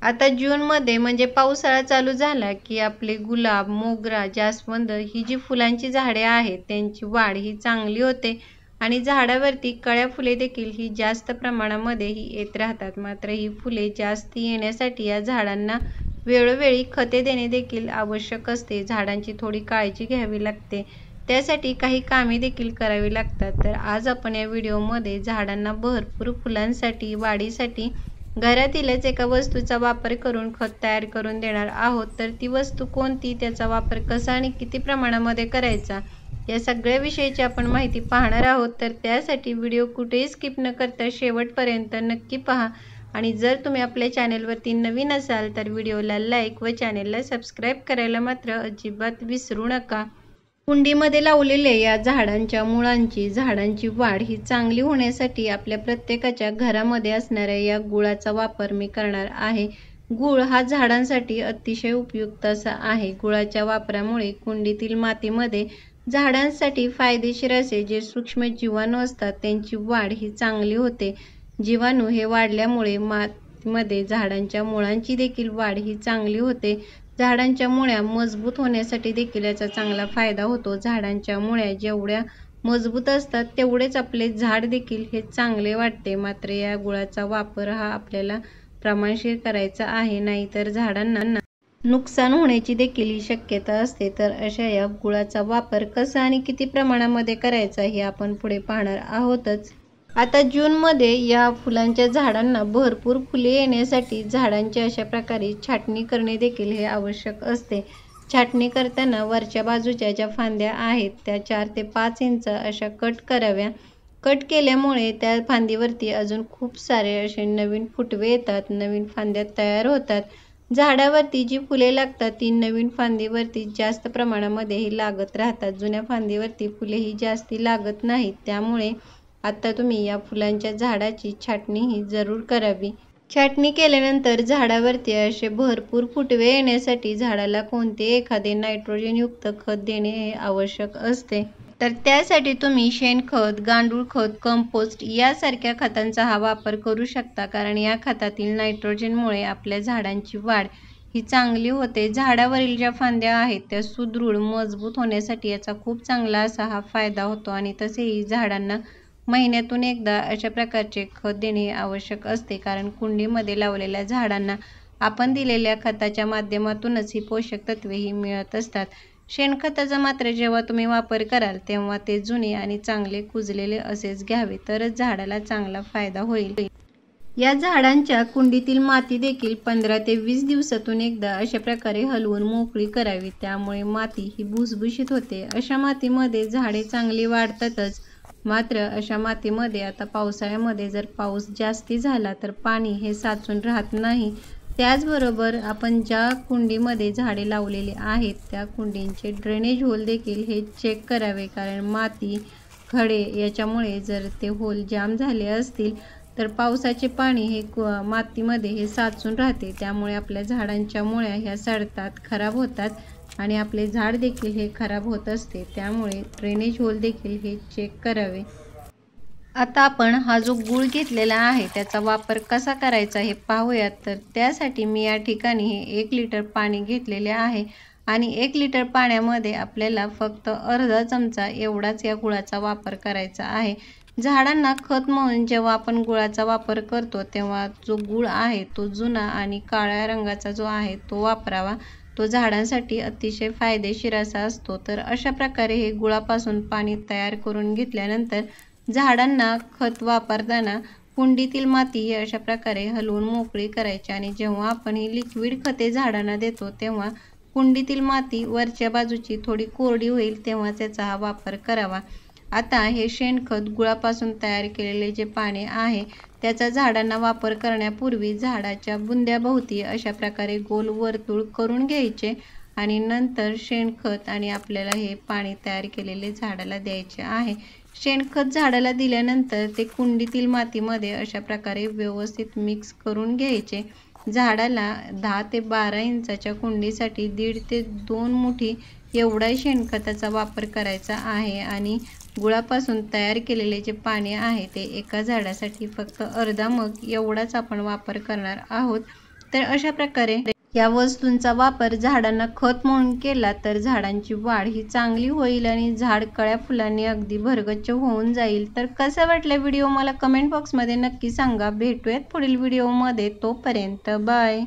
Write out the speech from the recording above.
आता जूनमध्ये म्हणजे पावसाळा चालू झाला की आपले गुलाब, मोगरा, जास्वंद ही जी फुलांची झाडे आहेत त्यांची वाढ ही चांगली होते आणि झाडावरती कळ्या फुले देखील ही जास्त प्रमाणामध्ये ही येत राहतात. मात्र ही फुले जास्त येण्यासाठी या झाडांना वेळोवेळी खते देणे देखील आवश्यक असते. झाडांची थोडी काळजी घ्यावी लागते. त्यासाठी काही कामे देखील करावी लागतात. तर आज आपण या व्हिडिओमध्ये झाडांना भरपूर फुलांसाठी, वाढीसाठी घरातीलच एका वस्तूचा वापर करून खत तयार करून देणार आहोत. तर ती वस्तू कोणती, त्याचा वापर कसा आणि किती प्रमाणामध्ये करायचा, या सगळ्या विषयीची आपण माहिती पाहणार आहोत. तर त्यासाठी व्हिडिओ कुठेही स्किप न करता शेवटपर्यंत नक्की पहा. आणि जर तुम्ही आपल्या चॅनेलवरती नवीन असाल तर व्हिडिओला लाईक व चॅनेलला सबस्क्राईब करायला मात्र अजिबात विसरू नका. कुंडीमध्ये लावलेल्या या झाडांची वाढ ही चांगली होण्यासाठी आपल्या प्रत्येकाच्या घरामध्ये असणाऱ्या या गुळाचा वापर मी करणार आहे. गुळ हा झाडांसाठी अतिशय उपयुक्त असा आहे. गुळाच्या वापरामुळे कुंडीतील मातीमध्ये झाडांसाठी फायदेशीर असे जे सूक्ष्म जीवाणू असतात त्यांची वाढ ही चांगली होते. जीवाणू हे वाढल्यामुळे मातीमध्ये झाडांच्या मुळांची देखील वाढ ही चांगली होते. झाडांच्या मुळ्या मजबूत होण्यासाठी देखील याचा चांगला फायदा होतो. झाडांच्या मुळ्या जेवढ्या मजबूत असतात तेवढेच आपले झाड देखील हे चांगले वाढते. मात्र या गुळाचा वापर हा आपल्याला प्रमाणशीर करायचा आहे, नाहीतर झाडांना नुकसान होण्याची देखील ही शक्यता असते. तर अशा या गुळाचा वापर कसा आणि किती प्रमाणामध्ये करायचा हे आपण पुढे पाहणार आहोतच. आता जूनमध्ये या फुलांच्या झाडांना भरपूर फुले येण्यासाठी झाडांची अशा प्रकारे छाटणी करणे देखील हे आवश्यक असते. छाटणी करताना वरच्या बाजूच्या ज्या फांद्या आहेत त्या 4 ते 5 इंच अशा कट कराव्या. कट केल्यामुळे त्या फांदीवरती अजून खूप सारे असे नवीन फुटवे येतात, नवीन फांद्या तयार होतात. झाडावरती जी फुले लागतात ती नवीन फांदीवरती जास्त प्रमाणामध्ये ही लागत राहतात. जुन्या फांदीवरती फुले ही जास्ती लागत नाहीत. त्यामुळे आता तुम्ही या फुलांच्या झाडाची छाटणी ही जरूर करावी. छाटणी केल्यानंतर झाडावरती असे भरपूर फुटवे येण्यासाठी झाडाला कोणते एखादे नायट्रोजनयुक्त खत देणे हे आवश्यक असते. तर त्यासाठी तुम्ही शेणखत, गांडूळ खत, कंपोस्ट यासारख्या खतांचा हा वापर करू शकता. कारण या खतातील नायट्रोजनमुळे आपल्या झाडांची वाढ ही चांगली होते. झाडावरील ज्या फांद्या आहेत त्या सुदृढ, मजबूत होण्यासाठी याचा खूप चांगला असा हा फायदा होतो. आणि तसेही झाडांना महिन्यातून एकदा अशा प्रकारचे खत देणे आवश्यक असते. कारण कुंडीमध्ये लावलेल्या झाडांना आपण दिलेल्या खताच्या माध्यमातूनच ही पोषक तत्वे ही मिळत असतात. शेणखताचा मात्र जेव्हा तुम्ही वापर कराल तेव्हा ते जुने आणि चांगले कुजलेले असेच घ्यावे, तरच झाडाला चांगला फायदा होईल. या झाडांच्या कुंडीतील माती देखील 15 ते 20 दिवसातून एकदा अशा प्रकारे हलवून मोकळी करावी. त्यामुळे माती ही भुसभुशीत होते. अशा मातीमध्ये झाडे चांगली वाढतातच. मात्र अशा मातीमध्ये आता पावसाळ्यामध्ये जर पाऊस जास्ती झाला तर पाणी हे साचून राहत नाही. त्याचबरोबर आपण ज्या कुंडीमध्ये झाडे लावलेली आहेत त्या कुंडींचे ड्रेनेज होल देखील हे चेक करावे. कारण माती, खडे याच्यामुळे जर ते होल जाम झाले असतील तर पावसाचे पाणी हे मातीमध्ये हे साचून राहते. त्यामुळे आपल्या झाडांच्या मुळ्या ह्या सडतात, खराब होतात आणि आपले झाड देखील हे खराब होत असते. त्यामुळे ड्रेनेज होल देखील हे चेक करावे. आता आपण हा जो गूळ घेतलेला आहे त्याचा वापर कसा करायचा हे पाहूयात. तर त्यासाठी मी या ठिकाणी हे 1 लिटर पाणी घेतलेले आहे आणि 1 लिटर पाण्यामध्ये आपल्याला फक्त अर्धा चमचा एवढाच या गुळाचा वापर करायचा आहे. झाडांना खत म्हणून जेव्हा आपण गुळाचा वापर करतो तेव्हा जो गूळ आहे तो जुना आणि काळ्या रंगाचा जो आहे तो वापरावा. तो झाडांसाठी अतिशय फायदेशीर असा असतो. तर अशा प्रकारे हे गुळापासून पाणी तयार करून घेतल्यानंतर झाडांना खत वापरताना कुंडीतील माती ही अशा प्रकारे हलवून मोकळी करायची. आणि जेव्हा आपण ही लिक्विड खते झाडांना देतो तेव्हा कुंडीतील माती वरच्या बाजूची थोडी कोरडी होईल तेव्हा त्याचा हा वापर करावा. आता हे शेणखत गुळापासून तयार केलेले जे पाणी आहे त्याचा झाडांना वापर करण्यापूर्वी झाडाच्या बुंद्याभोवती अशा प्रकारे गोल वर्तुळ करून घ्यायचे आणि नंतर शेणखत आणि आपल्याला हे पाणी तयार केलेले झाडाला द्यायचे आहे. शेणखत झाडाला दिल्यानंतर ते कुंडीतील मातीमध्ये अशा प्रकारे व्यवस्थित मिक्स करून घ्यायचे. झाडाला 10 ते 12 इंचाच्या कुंडीसाठी 1.5 ते 2 मुठी एवढा शेणखताचा वापर करायचा आहे. आणि गुळापासून तयार केलेले जे पाणी आहे ते एका झाडासाठी फक्त अर्धा मग एवढाच आपण वापर करणार आहोत. तर अशा प्रकारे या वस्तूंचा वापर झाडांना खत म्हणून केला तर झाडांची वाढ ही चांगली होईल आणि झाड कळ्या फुलांनी अगदी भरगच्च होऊन जाईल। तर कसा वाटला व्हिडिओ मला कमेंट बॉक्समध्ये नक्की सांगा। भेटूयात पुढील व्हिडिओमध्ये, तोपर्यंत बाय।